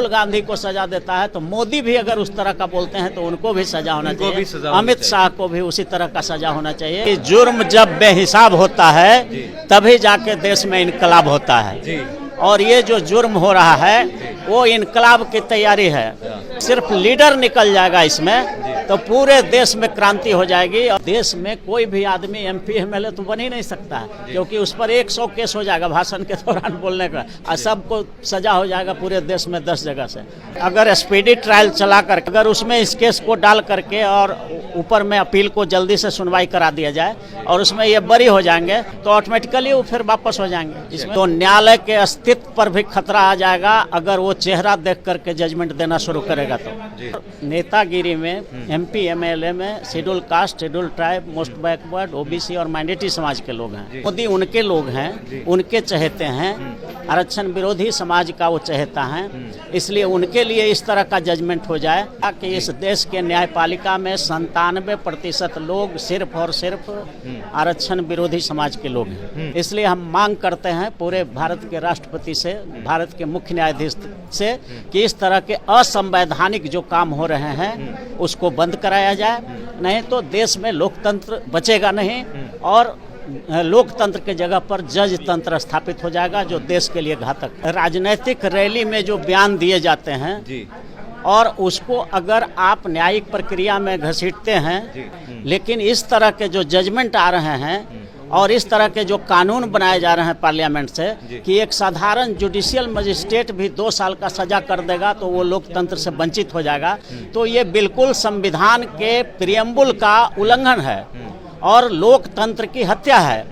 राहुल गांधी को सजा देता है तो मोदी भी अगर उस तरह का बोलते हैं तो उनको भी सजा होना चाहिए, अमित शाह को भी उसी तरह का सजा होना चाहिए। जुर्म जब बेहिसाब होता है तभी जाके देश में इनकलाब होता है, और ये जो जुर्म हो रहा है वो इनकलाब की तैयारी है। सिर्फ लीडर निकल जाएगा इसमें तो पूरे देश में क्रांति हो जाएगी, और देश में कोई भी आदमी MP MLA तो बन ही नहीं सकता है, क्योंकि उस पर 100 केस हो जाएगा भाषण के दौरान बोलने का, और सबको सजा हो जाएगा पूरे देश में 10 जगह से। अगर स्पीडी ट्रायल चला कर अगर उसमें इस केस को डाल करके और ऊपर में अपील को जल्दी से सुनवाई करा दिया जाए और उसमें ये बरी हो जाएंगे तो ऑटोमेटिकली वो फिर वापस हो जाएंगे। इसमें तो न्यायालय के अस्तित्व पर भी खतरा आ जाएगा अगर वो चेहरा देख करके जजमेंट देना शुरू करेगा तो। नेतागिरी में MP MLA में schedule caste, schedule tribe, most backward, OBC और माइनॉरिटी समाज के लोग हैं। मोदी उनके लोग हैं, उनके चहेते हैं, आरक्षण विरोधी समाज का वो चहेता है, इसलिए उनके लिए इस तरह का जजमेंट हो जाए कि इस देश के न्यायपालिका में 97% लोग सिर्फ और सिर्फ आरक्षण विरोधी समाज के लोग हैं। इसलिए हम मांग करते हैं पूरे भारत के राष्ट्रपति से, भारत के मुख्य न्यायाधीश से कि इस तरह के असंवैधानिक जो काम हो रहे हैं उसको बंद कराया जाए, नहीं तो देश में लोकतंत्र बचेगा नहीं और लोकतंत्र के जगह पर जज तंत्र स्थापित हो जाएगा जो देश के लिए घातक है। राजनीतिक रैली में जो बयान दिए जाते हैं और उसको अगर आप न्यायिक प्रक्रिया में घसीटते हैं, लेकिन इस तरह के जो जजमेंट आ रहे हैं और इस तरह के जो कानून बनाए जा रहे हैं पार्लियामेंट से कि एक साधारण जुडिशियल मजिस्ट्रेट भी 2 साल का सजा कर देगा तो वो लोकतंत्र से वंचित हो जाएगा, तो ये बिल्कुल संविधान के प्रियम्बुल का उल्लंघन है और लोकतंत्र की हत्या है।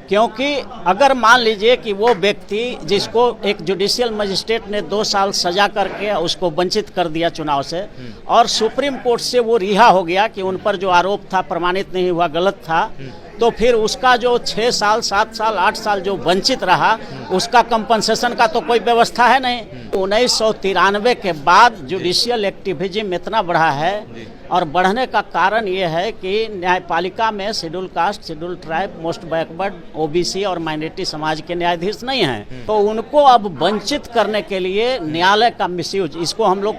क्योंकि अगर मान लीजिए कि वो व्यक्ति जिसको एक जुडिशियल मजिस्ट्रेट ने 2 साल सजा करके उसको वंचित कर दिया चुनाव से और सुप्रीम कोर्ट से वो रिहा हो गया कि उन पर जो आरोप था प्रमाणित नहीं हुआ, गलत था, तो फिर उसका जो 6 साल, 7 साल, 8 साल जो वंचित रहा उसका कंपनसेशन का तो कोई व्यवस्था है नहीं। 1993 के बाद जुडिशियल एक्टिविज्म इतना बढ़ा है और बढ़ने का कारण ये है कि न्यायपालिका में schedule caste, schedule tribe, most backward, OBC और माइनॉरिटी समाज के न्यायाधीश नहीं हैं, तो उनको अब वंचित करने के लिए न्यायालय का मिसयूज, इसको हम लोग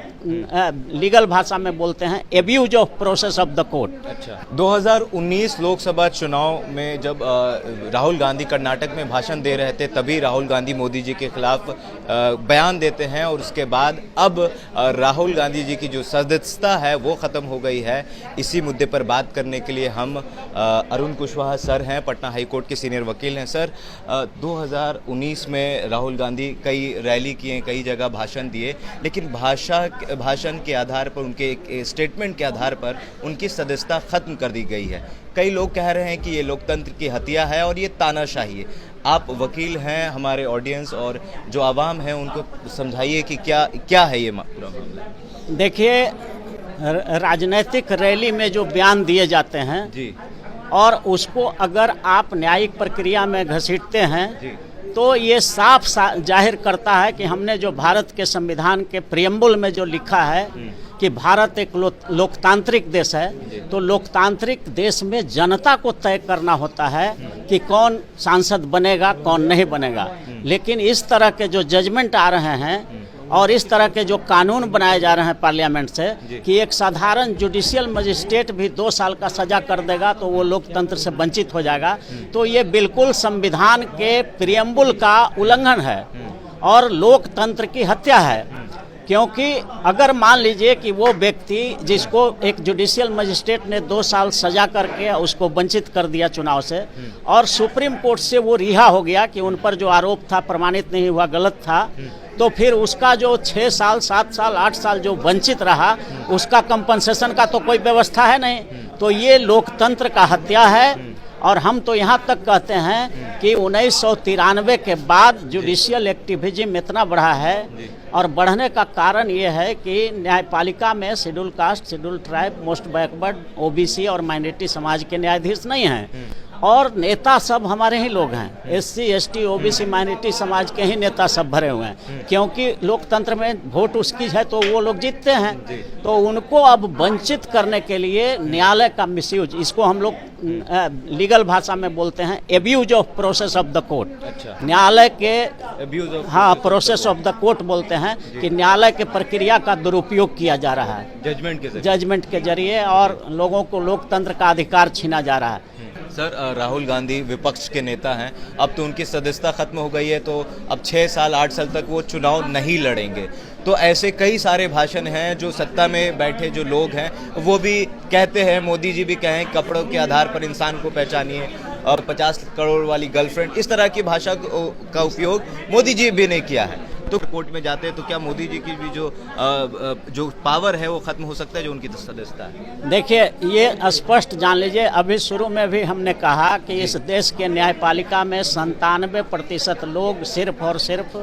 लीगल भाषा में बोलते हैं abuse of process of the court. अच्छा, 2019 लोकसभा चुनाव में जब राहुल गांधी कर्नाटक में भाषण दे रहे थे तभी राहुल गांधी मोदी जी के खिलाफ बयान देते हैं और उसके बाद अब राहुल गांधी जी की जो सदस्यता है वो ख़त्म हो गई है। इसी मुद्दे पर बात करने के लिए हम अरुण कुशवाहा सर हैं, पटना हाई कोर्ट के सीनियर वकील हैं। सर, 2019 में राहुल गांधी कई रैली किए, कई जगह भाषण दिए, लेकिन भाषण के आधार पर, उनके स्टेटमेंट के आधार पर उनकी सदस्यता ख़त्म कर दी गई है। कई लोग कह रहे हैं कि ये लोकतंत्र की हत्या है और ये तानाशाही है। आप वकील हैं, हमारे ऑडियंस और जो आवाम है उनको समझाइए कि क्या है ये पूरा मामला। देखिए, राजनीतिक रैली में जो बयान दिए जाते हैं और उसको अगर आप न्यायिक प्रक्रिया में घसीटते हैं तो ये साफ जाहिर करता है कि हमने जो भारत के संविधान के प्रियम्बुल में जो लिखा है कि भारत एक लोकतांत्रिक देश है, तो लोकतांत्रिक देश में जनता को तय करना होता है कि कौन सांसद बनेगा, कौन नहीं बनेगा। लेकिन इस तरह के जो जजमेंट आ रहे हैं और इस तरह के जो कानून बनाए जा रहे हैं पार्लियामेंट से कि एक साधारण जुडिशियल मजिस्ट्रेट भी 2 साल का सजा कर देगा तो वो लोकतंत्र से वंचित हो जाएगा, तो ये बिल्कुल संविधान के प्रियम्बुल का उल्लंघन है और लोकतंत्र की हत्या है। क्योंकि अगर मान लीजिए कि वो व्यक्ति जिसको एक जुडिशियल मजिस्ट्रेट ने 2 साल सजा करके उसको वंचित कर दिया चुनाव से और सुप्रीम कोर्ट से वो रिहा हो गया कि उन पर जो आरोप था प्रमाणित नहीं हुआ, गलत था, तो फिर उसका जो 6 साल, 7 साल, 8 साल जो वंचित रहा उसका कंपनसेशन का तो कोई व्यवस्था है नहीं, तो ये लोकतंत्र का हत्या है। और हम तो यहाँ तक कहते हैं कि 1993 के बाद जुडिशियल एक्टिविज्म इतना बढ़ा है और बढ़ने का कारण ये है कि न्यायपालिका में schedule caste, schedule tribe, most backward, OBC और माइनॉरिटी समाज के न्यायाधीश नहीं हैं और नेता सब हमारे ही लोग हैं, SC, ST, OBC, माइनॉरिटी समाज के ही नेता सब भरे हुए हैं। क्योंकि लोकतंत्र में वोट उसकी है तो वो लोग जीतते हैं, तो उनको अब वंचित करने के लिए न्यायालय का मिसयूज, इसको हम लोग लीगल भाषा में बोलते हैं abuse of process of the court. अच्छा। न्यायालय के Abuse of हाँ प्रोसेस ऑफ द कोर्ट बोलते हैं कि न्यायालय के प्रक्रिया का दुरुपयोग किया जा रहा है जजमेंट के जरिए और लोगों को लोकतंत्र का अधिकार छीना जा रहा है। सर राहुल गांधी विपक्ष के नेता हैं, अब तो उनकी सदस्यता खत्म हो गई है, तो अब 6 साल 8 साल तक वो चुनाव नहीं लड़ेंगे। तो ऐसे कई सारे भाषण हैं जो सत्ता में बैठे जो लोग हैं वो भी कहते हैं, मोदी जी भी कहें कपड़ों के आधार पर इंसान को पहचानिए और 50 करोड़ वाली गर्लफ्रेंड, इस तरह की भाषा का उपयोग मोदी जी भी नहीं किया है। तो कोर्ट में जाते हैं तो क्या मोदी जी की भी जो पावर है वो खत्म हो सकता है जो उनकी सदस्यता है? देखिए ये स्पष्ट जान लीजिए, अभी शुरू में भी हमने कहा कि इस देश के न्यायपालिका में 97% लोग सिर्फ और सिर्फ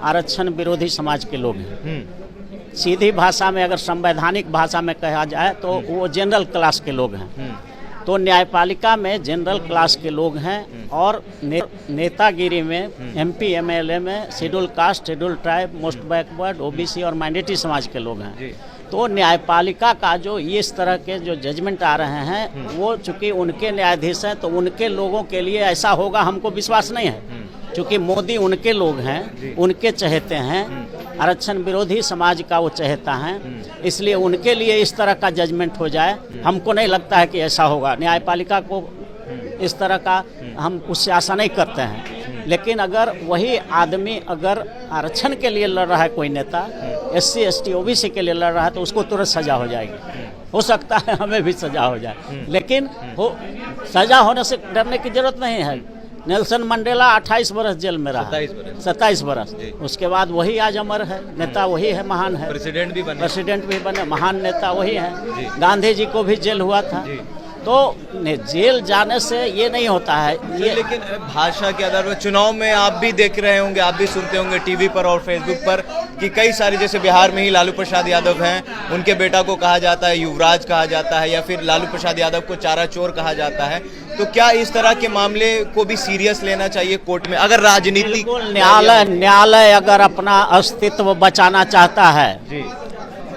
आरक्षण विरोधी समाज के लोग हैं। सीधी भाषा में अगर संवैधानिक भाषा में कहा जाए तो वो जनरल क्लास के लोग हैं। तो न्यायपालिका में जनरल क्लास के लोग हैं और नेतागिरी में एमपी एमएलए में schedule caste, schedule tribe, most backward, OBC और माइनॉरिटी समाज के लोग हैं। तो न्यायपालिका का जो इस तरह के जो जजमेंट आ रहे हैं वो चूंकि उनके न्यायाधीश हैं तो उनके लोगों के लिए ऐसा होगा हमको विश्वास नहीं है, क्योंकि मोदी उनके लोग हैं, उनके चहेते हैं, आरक्षण विरोधी समाज का वो चहेता है, इसलिए उनके लिए इस तरह का जजमेंट हो जाए हमको नहीं लगता है कि ऐसा होगा। न्यायपालिका को इस तरह का हम उससे आशा नहीं करते हैं। लेकिन अगर वही आदमी अगर आरक्षण के लिए लड़ रहा है, कोई नेता SC ST OBC के लिए लड़ रहा है तो उसको तुरंत सजा हो जाएगी। हो सकता है हमें भी सजा हो जाए, लेकिन सजा होने से डरने की जरूरत नहीं है। नेल्सन मंडेला 28 बरस जेल में रहा, 27 बरस। उसके बाद वही आज अमर है, नेता वही है, महान है, प्रेसिडेंट भी बने, महान नेता वही है। गांधी जी को भी जेल हुआ था। तो जेल जाने से ये नहीं होता है ये। लेकिन भाषा के आधार पर चुनाव में आप भी देख रहे होंगे, आप भी सुनते होंगे टीवी पर और फेसबुक पर कि कई सारे, जैसे बिहार में ही लालू प्रसाद यादव हैं, उनके बेटा को कहा जाता है युवराज कहा जाता है, या फिर लालू प्रसाद यादव को चारा चोर कहा जाता है। तो क्या इस तरह के मामले को भी सीरियस लेना चाहिए कोर्ट में? अगर राजनीति न्यायालय अगर अपना अस्तित्व बचाना चाहता है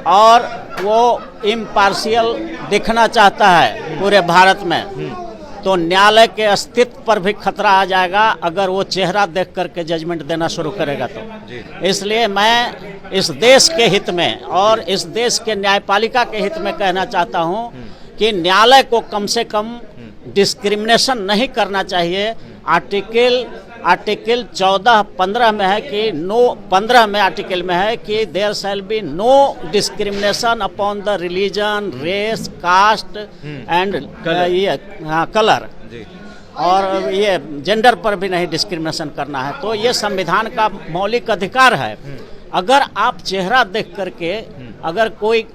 और वो इम्पार्शियल दिखना चाहता है पूरे भारत में, तो न्यायालय के अस्तित्व पर भी खतरा आ जाएगा अगर वो चेहरा देख करके जजमेंट देना शुरू करेगा तो। इसलिए मैं इस देश के हित में और इस देश के न्यायपालिका के हित में कहना चाहता हूँ कि न्यायालय को कम से कम डिस्क्रिमिनेशन नहीं करना चाहिए। आर्टिकल 14-15 में है कि 15 में आर्टिकल में है कि there shall be no discrimination upon the religion, race, caste and colour, और ये जेंडर पर भी नहीं डिस्क्रिमिनेशन करना है। तो ये संविधान का मौलिक अधिकार है। अगर आप चेहरा देख करके अगर कोई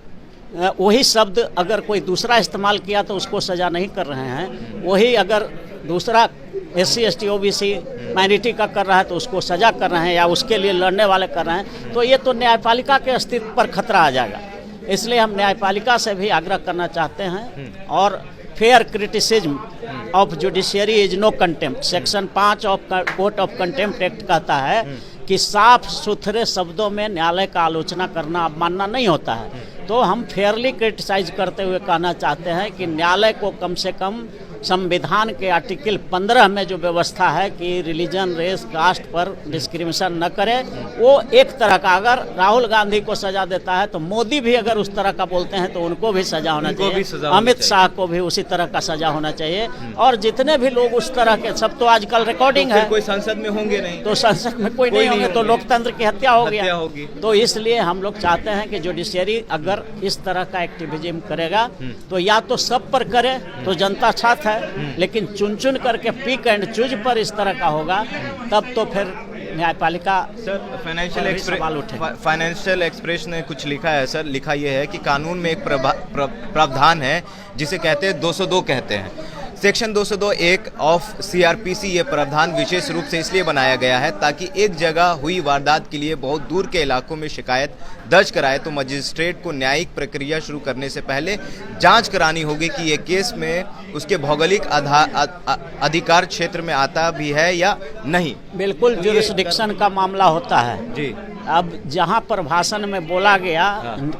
वही शब्द अगर कोई दूसरा इस्तेमाल किया तो उसको सजा नहीं कर रहे हैं, वही अगर दूसरा SC ST OBC माइनॉरिटी का कर रहा है तो उसको सजा कर रहे हैं या उसके लिए लड़ने वाले कर रहे हैं, तो ये तो न्यायपालिका के अस्तित्व पर खतरा आ जाएगा। इसलिए हम न्यायपालिका से भी आग्रह करना चाहते हैं और fair criticism of judiciary is no contempt. Section 5 of court of contempt act कहता है कि साफ सुथरे शब्दों में न्यायालय का आलोचना करना, अवमानना नहीं होता है। तो हम फेयरली क्रिटिसाइज करते हुए कहना चाहते हैं कि न्यायालय को कम से कम संविधान के आर्टिकल 15 में जो व्यवस्था है कि रिलीजन, रेस, कास्ट पर डिस्क्रिमिनेशन न करे, वो एक तरह का अगर राहुल गांधी को सजा देता है तो मोदी भी अगर उस तरह का बोलते हैं तो उनको भी सजा होना चाहिए। अमित शाह को भी उसी तरह का सजा होना चाहिए। और जितने भी लोग उस तरह के, सब तो आजकल रिकॉर्डिंग है, कोई संसद में होंगे नहीं, तो संसद में कोई नहीं होंगे तो लोकतंत्र की हत्या होगी। तो इसलिए हम लोग चाहते हैं कि जुडिशियरी अगर इस तरह का एक्टिविज्म करेगा तो या तो सब पर करे तो जनता साथ है, लेकिन चुन चुन करके पिक एंड चूज पर इस तरह का होगा तब तो फिर न्यायपालिका। सर फाइनेंशियल एक्सप्रेस ने कुछ लिखा है सर, लिखा यह है कि कानून में एक प्रावधान है जिसे कहते हैं 202 कहते हैं। सेक्शन 202(1) ऑफ CRPC ये प्रावधान विशेष रूप से इसलिए बनाया गया है ताकि एक जगह हुई वारदात के लिए बहुत दूर के इलाकों में शिकायत दर्ज कराए तो मजिस्ट्रेट को न्यायिक प्रक्रिया शुरू करने से पहले जांच करानी होगी कि ये केस में उसके भौगोलिक अधिकार क्षेत्र में आता भी है या नहीं। बिल्कुल जुरिस्डिक्शन का मामला होता है जी। अब जहाँ पर भाषण में बोला गया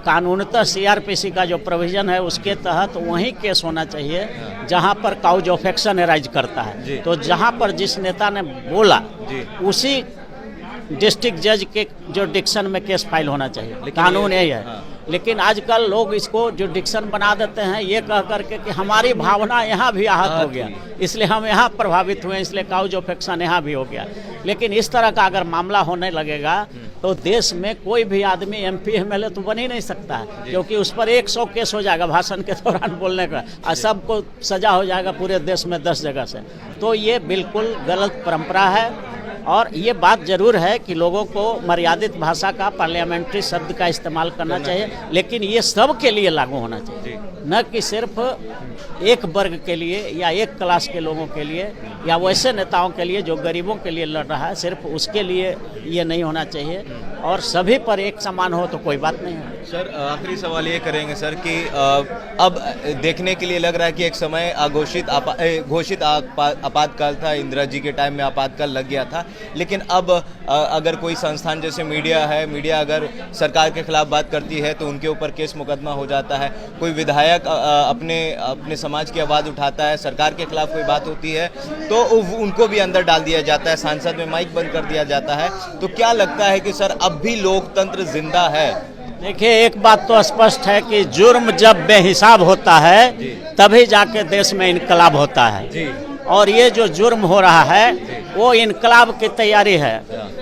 कानूनतः सीआरपीसी का जो प्रोविजन है उसके तहत वही केस होना चाहिए जहाँ पर काउज ऑफ एक्शन एराइज करता है। तो जहाँ पर जिस नेता ने बोला उसी डिस्ट्रिक्ट जज के जो डिक्शन में केस फाइल होना चाहिए, कानून यही है। लेकिन आजकल लोग इसको जो डिक्शन बना देते हैं ये कह करके कि हमारी भावना यहाँ भी आहत हो गया, इसलिए हम यहाँ प्रभावित हुए, इसलिए काउज ऑफ एक्शन यहाँ भी हो गया। लेकिन इस तरह का अगर मामला होने लगेगा तो देश में कोई भी आदमी एमपी एमएलए तो बन ही नहीं सकता है, क्योंकि उस पर 100 केस हो जाएगा भाषण के दौरान बोलने का, और सबको सजा हो जाएगा पूरे देश में 10 जगह से। तो ये बिल्कुल गलत परंपरा है। और ये बात जरूर है कि लोगों को मर्यादित भाषा का, पार्लियामेंट्री शब्द का इस्तेमाल करना चाहिए, लेकिन ये सब के लिए लागू होना चाहिए, न कि सिर्फ एक वर्ग के लिए या एक क्लास के लोगों के लिए या वैसे नेताओं के लिए जो गरीबों के लिए लड़ रहा है, सिर्फ उसके लिए ये नहीं होना चाहिए। और सभी पर एक समान हो तो कोई बात नहीं है। सर आखिरी सवाल ये करेंगे सर कि अब देखने के लिए लग रहा है कि एक समय घोषित आपातकाल था, इंदिरा जी के टाइम में आपातकाल लग गया था, लेकिन अब अगर कोई संस्थान जैसे मीडिया है, मीडिया अगर सरकार के खिलाफ बात करती है तो उनके ऊपर केस मुकदमा हो जाता है। कोई विधायक अपने समाज की आवाज़ उठाता है, सरकार के खिलाफ कोई बात होती है तो उनको भी अंदर डाल दिया जाता है, सांसद में माइक बंद कर दिया जाता है। तो क्या लगता है कि सर अब भी लोकतंत्र जिंदा है? देखिए, एक बात तो स्पष्ट है कि जुर्म जब बेहिसाब होता है तभी जाके देश में इनकलाब होता है। और ये जो जुर्म हो रहा है वो इनकलाब की तैयारी है।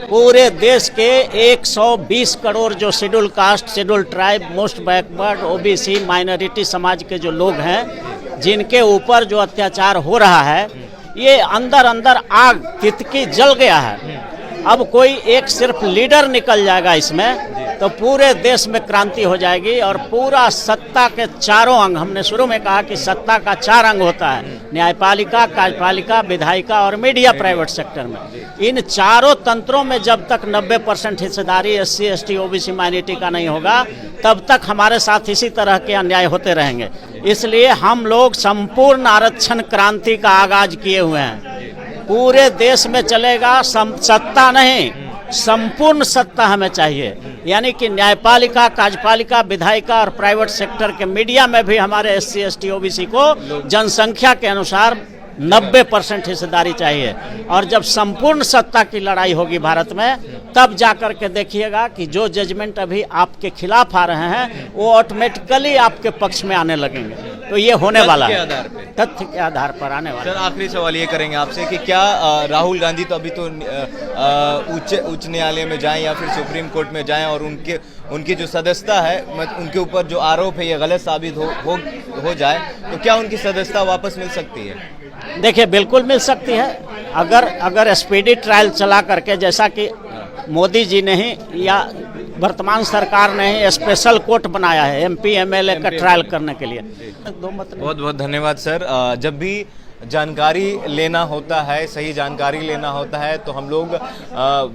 पूरे देश के 120 करोड़ जो schedule caste, schedule tribe, most backward, OBC, minority समाज के जो लोग हैं, जिनके ऊपर जो अत्याचार हो रहा है, ये अंदर अंदर आग तितकी जल गया है। अब कोई एक सिर्फ लीडर निकल जाएगा इसमें तो पूरे देश में क्रांति हो जाएगी। और पूरा सत्ता के चारों अंग, हमने शुरू में कहा कि सत्ता का 4 अंग होता है, न्यायपालिका, कार्यपालिका, विधायिका और मीडिया प्राइवेट सेक्टर में। इन चारों तंत्रों में जब तक 90% हिस्सेदारी SC, ST, OBC, माइनॉरिटी का नहीं होगा तब तक हमारे साथ इसी तरह के अन्याय होते रहेंगे। इसलिए हम लोग संपूर्ण आरक्षण क्रांति का आगाज किए हुए हैं। पूरे देश में चलेगा, सत्ता नहीं संपूर्ण सत्ता हमें चाहिए, यानी कि न्यायपालिका, कार्यपालिका, विधायिका और प्राइवेट सेक्टर के मीडिया में भी हमारे SC, ST, OBC को जनसंख्या के अनुसार 90% हिस्सेदारी चाहिए। और जब संपूर्ण सत्ता की लड़ाई होगी भारत में, तब जाकर के देखिएगा कि जो जजमेंट अभी आपके खिलाफ आ रहे हैं वो ऑटोमेटिकली आपके पक्ष में आने लगेंगे। तो ये होने वाला है, तथ्य के आधार पर आने वाला। सर आखिरी सवाल ये करेंगे आपसे कि क्या राहुल गांधी तो अभी तो उच्च न्यायालय में जाएं या फिर सुप्रीम कोर्ट में जाएं और उनकी जो सदस्यता है, उनके ऊपर जो आरोप है ये गलत साबित हो जाए, तो क्या उनकी सदस्यता वापस मिल सकती है? देखिए, बिल्कुल मिल सकती है। अगर स्पीडी ट्रायल चला करके, जैसा कि मोदी जी ने ही या वर्तमान सरकार ने ही स्पेशल कोर्ट बनाया है MP MLA का ट्रायल करने के लिए। बहुत बहुत धन्यवाद सर। जब भी जानकारी लेना होता है, सही जानकारी लेना होता है तो हम लोग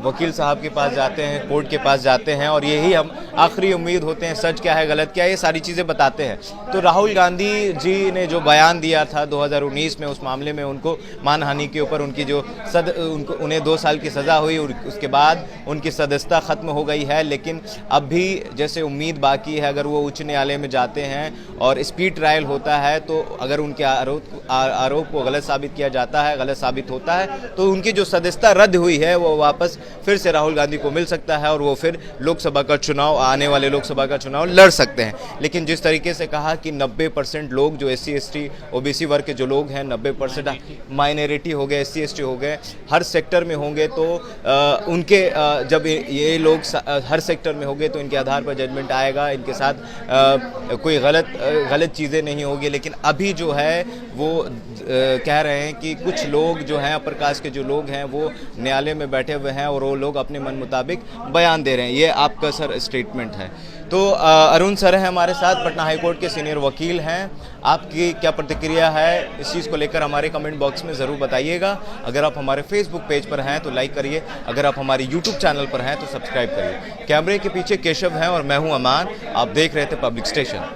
वकील साहब के पास जाते हैं, कोर्ट के पास जाते हैं और यही हम आखिरी उम्मीद होते हैं, सच क्या है गलत क्या है ये सारी चीज़ें बताते हैं। तो राहुल गांधी जी ने जो बयान दिया था 2019 में, उस मामले में उनको मानहानि के ऊपर उनकी जो उन्हें 2 साल की सज़ा हुई और उसके बाद उनकी सदस्यता ख़त्म हो गई है। लेकिन अब भी जैसे उम्मीद बाकी है, अगर वो उच्च न्यायालय में जाते हैं और स्पीड ट्रायल होता है तो अगर उनके आरोप को गलत साबित किया जाता है, गलत साबित होता है, तो उनकी जो सदस्यता रद्द हुई है वो वापस फिर से राहुल गांधी को मिल सकता है और वो फिर लोकसभा का चुनाव, आने वाले लोकसभा का चुनाव लड़ सकते हैं। लेकिन जिस तरीके से कहा कि 90% लोग जो SC, ST, OBC वर्ग के जो लोग हैं, 90% माइनॉरिटी हो गए, SC, ST हो गए, हर सेक्टर में होंगे तो उनके जब ये लोग हर सेक्टर में होंगे तो इनके आधार पर जजमेंट आएगा, इनके साथ कोई गलत चीज़ें नहीं होगी। लेकिन अभी जो है वो कह रहे हैं कि कुछ लोग जो हैं, अपर कास्ट के जो लोग हैं, वो न्यायालय में बैठे हुए हैं और वो लोग अपने मन मुताबिक बयान दे रहे हैं। ये आपका सर स्टेटमेंट है। तो अरुण सर हैं हमारे साथ, पटना हाईकोर्ट के सीनियर वकील हैं। आपकी क्या प्रतिक्रिया है इस चीज़ को लेकर हमारे कमेंट बॉक्स में ज़रूर बताइएगा। अगर आप हमारे फेसबुक पेज पर हैं तो लाइक करिए, अगर आप हमारे यूट्यूब चैनल पर हैं तो सब्सक्राइब करिए। कैमरे के पीछे केशव हैं और मैं हूं अमान। आप देख रहे थे पब्लिक स्टेशन।